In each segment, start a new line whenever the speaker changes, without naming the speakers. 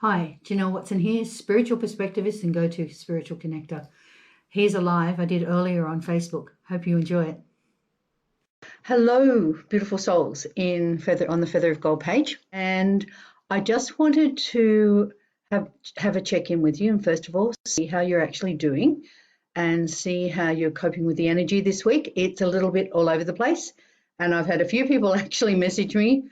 Hi, do you know what's in here? Spiritual Perspectivist and go to Spiritual Connector. Here's a live I did earlier on Facebook. Hope you enjoy it. Hello, beautiful souls on the Feather of Gold page. And I just wanted to have a check-in with you and first of all, see how you're actually doing and see how you're coping with the energy this week. It's a little bit all over the place. And I've had a few people actually message me.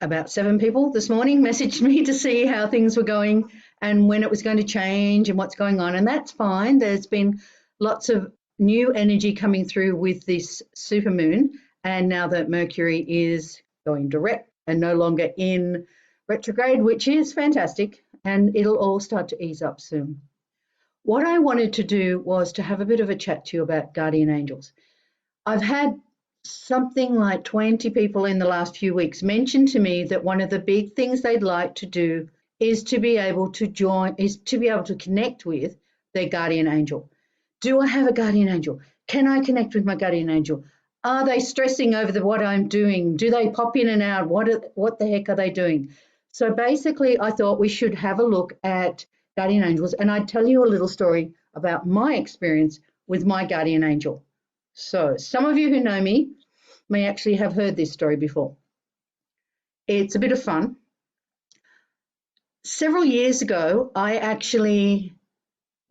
About 7 people this morning messaged me to see how things were going and when it was going to change and what's going on. And that's fine. There's been lots of new energy coming through with this supermoon. And now that Mercury is going direct and no longer in retrograde, which is fantastic. And it'll all start to ease up soon. What I wanted to do was to have a bit of a chat to you about guardian angels. I've had something like 20 people in the last few weeks mention to me that one of the big things they'd like to do is to be able to connect with their guardian angel. Do I have a guardian angel? Can I connect with my guardian angel? Are they stressing over what I'm doing? Do they pop in and out? What the heck are they doing? So basically, I thought we should have a look at guardian angels, and I'd tell you a little story about my experience with my guardian angel. So some of you who know me may actually have heard this story before. It's a bit of fun. Several years ago, I actually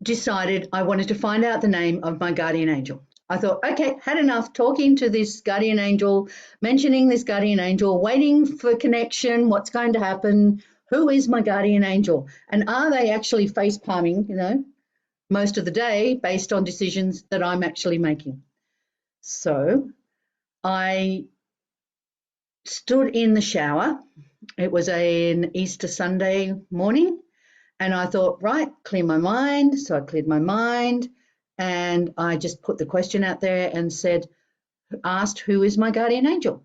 decided I wanted to find out the name of my guardian angel. I thought, okay, had enough talking to this guardian angel, mentioning this guardian angel, waiting for connection, what's going to happen, who is my guardian angel, and are they actually face palming, most of the day based on decisions that I'm actually making. So I stood in the shower. It was an Easter Sunday morning, and I thought, right, clear my mind. So I cleared my mind, and I just put the question out there and asked, who is my guardian angel?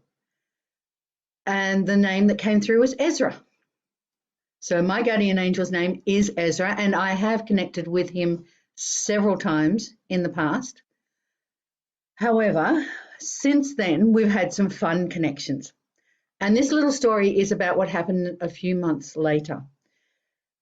And the name that came through was Ezra. So my guardian angel's name is Ezra, and I have connected with him several times in the past. However, since then, we've had some fun connections. And this little story is about what happened a few months later.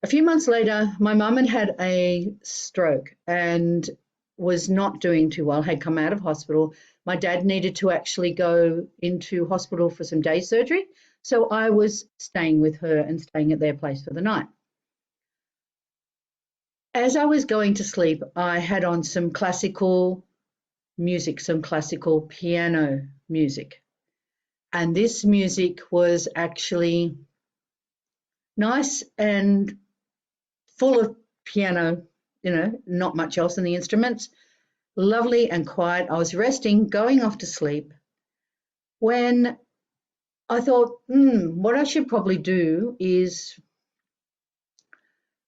A few months later, my mum had a stroke and was not doing too well, had come out of hospital. My dad needed to actually go into hospital for some day surgery. So I was staying with her and staying at their place for the night. As I was going to sleep, I had on some classical music, some classical piano music. And this music was actually nice and full of piano, not much else in the instruments, lovely and quiet. I was resting, going off to sleep, when I thought, what I should probably do is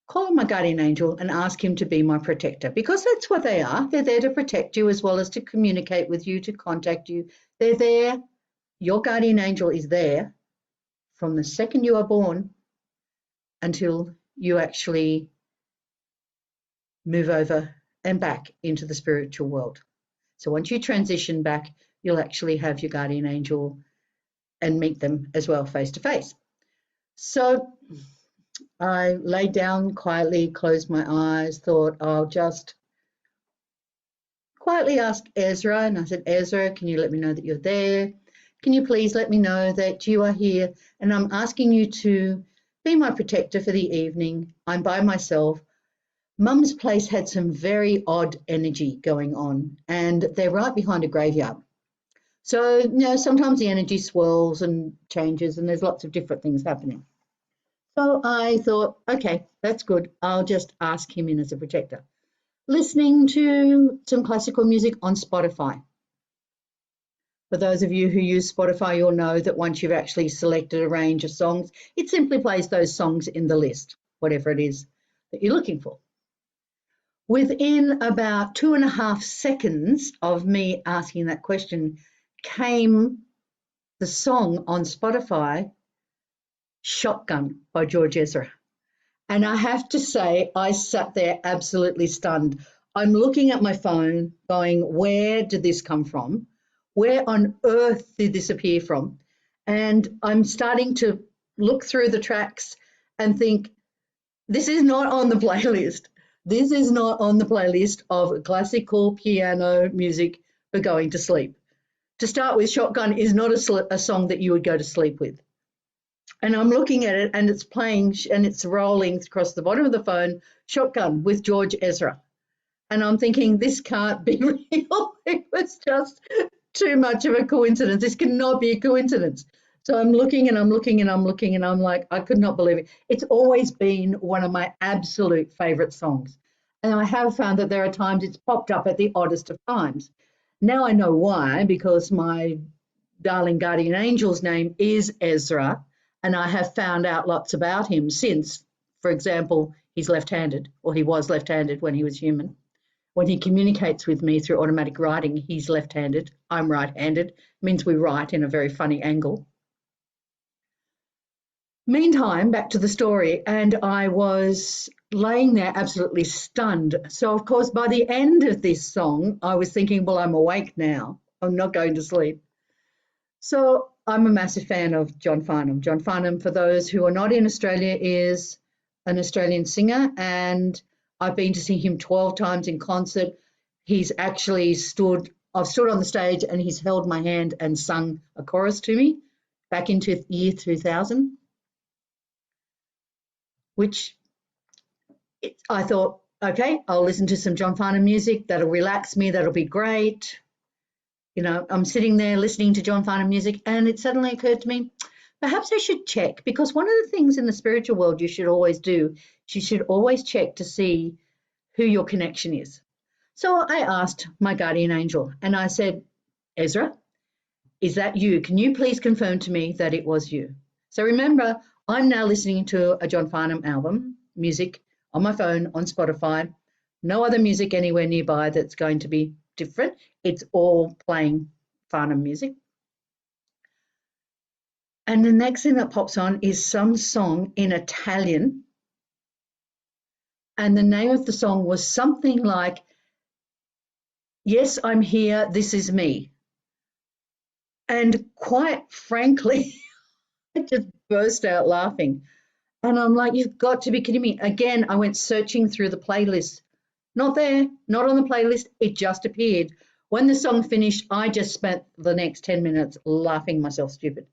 call on my guardian angel and ask him to be my protector, because that's what they are. They're there to protect you as well as to communicate with you, to contact you. They're there. Your guardian angel is there from the second you are born until you actually move over and back into the spiritual world. So once you transition back, you'll actually have your guardian angel and meet them as well face to face. So I laid down quietly, closed my eyes, thought I'll just quietly ask Ezra. And I said, Ezra, can you let me know that you're there? Can you please let me know that you are here? And I'm asking you to be my protector for the evening. I'm by myself. Mum's place had some very odd energy going on, and they're right behind a graveyard. So, sometimes the energy swirls and changes, and there's lots of different things happening. So I thought, okay, that's good. I'll just ask him in as a protector. Listening to some classical music on Spotify. For those of you who use Spotify, you'll know that once you've actually selected a range of songs, it simply plays those songs in the list, whatever it is that you're looking for. Within about 2.5 seconds of me asking that question came the song on Spotify, Shotgun by George Ezra. And I have to say, I sat there absolutely stunned. I'm looking at my phone going, where did this come from? Where on earth did this appear from? And I'm starting to look through the tracks and think, This is not on the playlist. This is not on the playlist of classical piano music for going to sleep. To start with, Shotgun is not a song that you would go to sleep with. And I'm looking at it and it's playing and it's rolling across the bottom of the phone, Shotgun with George Ezra. And I'm thinking, this can't be real. It was just too much of a coincidence. This cannot be a coincidence. So I'm looking and I'm looking and I'm looking and I'm like, I could not believe it. It's always been one of my absolute favorite songs. And I have found that there are times it's popped up at the oddest of times. Now I know why, because my darling guardian angel's name is Ezra, and I have found out lots about him since. For example, he's left-handed, or he was left-handed when he was human. When he communicates with me through automatic writing, he's left-handed. I'm right-handed. It means we write in a very funny angle. Meantime, back to the story, and I was laying there absolutely stunned. So, of course, by the end of this song, I was thinking, well, I'm awake now. I'm not going to sleep. So I'm a massive fan of John Farnham. John Farnham, for those who are not in Australia, is an Australian singer, and I've been to see him 12 times in concert. He's actually I've stood on the stage and he's held my hand and sung a chorus to me back into year 2000, which I thought, okay, I'll listen to some John Farnham music. That'll relax me. That'll be great. You know, I'm sitting there listening to John Farnham music, and it suddenly occurred to me, perhaps I should check, because one of the things in the spiritual world you should always do, you should always check to see who your connection is. So I asked my guardian angel, and I said, Ezra, is that you? Can you please confirm to me that it was you? So remember, I'm now listening to a John Farnham album, music on my phone, on Spotify, no other music anywhere nearby that's going to be different. It's all playing Farnham music. And the next thing that pops on is some song in Italian. And the name of the song was something like, Yes, I'm here, this is me. And quite frankly, I just burst out laughing. And I'm like, you've got to be kidding me. Again, I went searching through the playlist. Not there, not on the playlist. It just appeared. When the song finished, I just spent the next 10 minutes laughing myself stupid.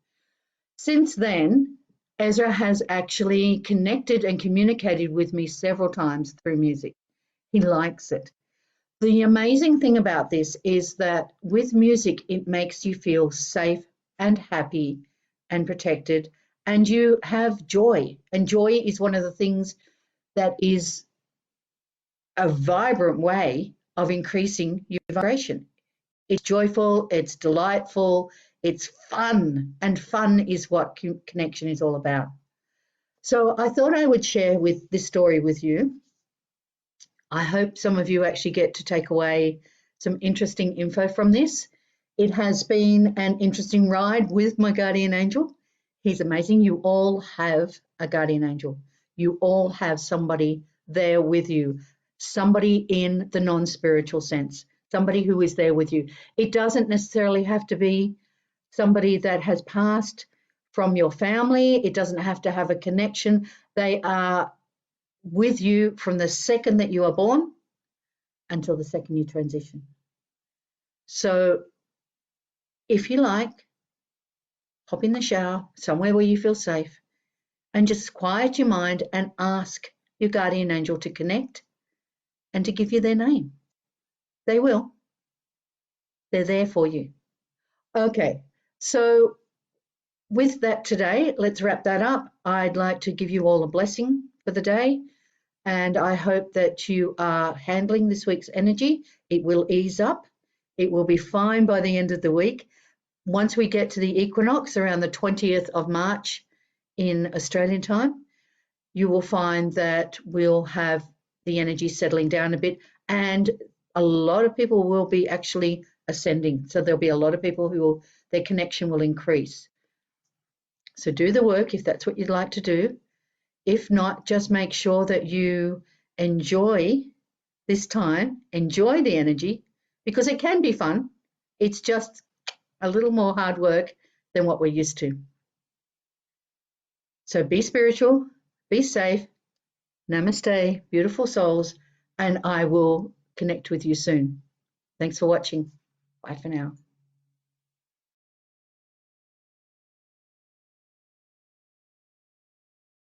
Since then, Ezra has actually connected and communicated with me several times through music. He likes it. The amazing thing about this is that with music, it makes you feel safe and happy and protected, and you have joy. And joy is one of the things that is a vibrant way of increasing your vibration. It's joyful, it's delightful, it's fun, and fun is what connection is all about. So I thought I would share with this story with you. I hope some of you actually get to take away some interesting info from this. It has been an interesting ride with my guardian angel. He's amazing. You all have a guardian angel. You all have somebody there with you, somebody in the non-spiritual sense, somebody who is there with you. It doesn't necessarily have to be somebody that has passed from your family. It doesn't have to have a connection. They are with you from the second that you are born until the second you transition. So if you like, hop in the shower somewhere where you feel safe and just quiet your mind and ask your guardian angel to connect and to give you their name. They will. They're there for you. Okay, so with that today, let's wrap that up. I'd like to give you all a blessing for the day, and I hope that you are handling this week's energy. It will ease up. It will be fine by the end of the week. Once we get to the equinox around the 20th of March in Australian time, you will find that we'll have the energy settling down a bit, and a lot of people will be actually ascending. So there'll be a lot of people their connection will increase. So do the work if that's what you'd like to do. If not, just make sure that you enjoy this time, enjoy the energy, because it can be fun. It's just a little more hard work than what we're used to. So be spiritual, be safe, Namaste, beautiful souls, and I will connect with you soon. Thanks for watching. Bye for now.